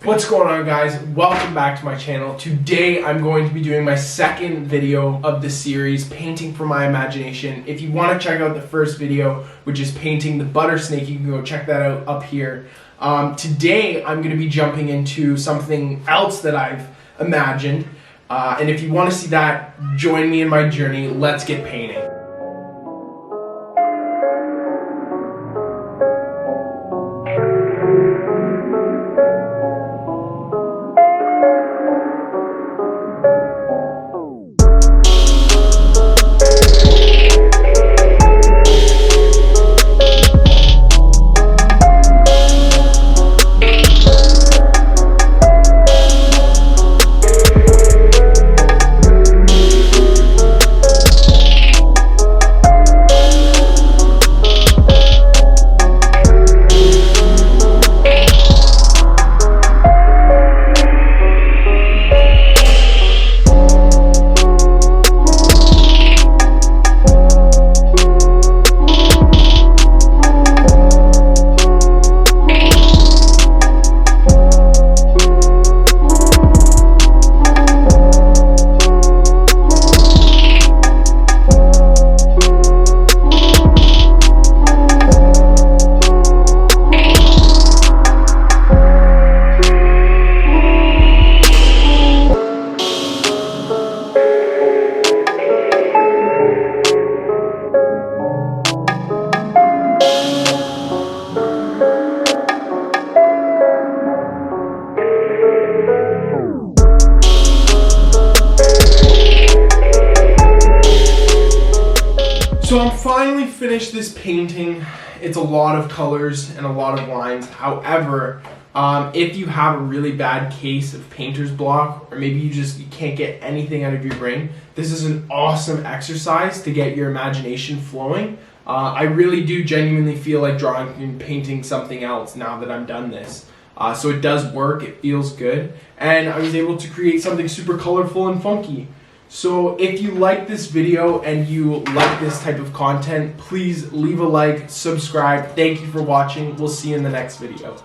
What's going on, guys? Welcome back to my channel. Today I'm going to be doing my second video of the series, Painting from My Imagination. If you want to check out the first video, which is painting the butter snake, you can go check that out up here. Today I'm going to be jumping into something else that I've imagined. And if you want to see that, join me in my journey. Let's get painting. So I'm finally finished this painting. It's a lot of colors and a lot of lines. However, if you have a really bad case of painter's block, or maybe you can't get anything out of your brain, this is an awesome exercise to get your imagination flowing. I really do genuinely feel like drawing and painting something else now that I'm done this. So it does work, it feels good, and I was able to create something super colorful and funky. So if you like this video and you like this type of content, please leave a like, subscribe. Thank you for watching. We'll see you in the next video.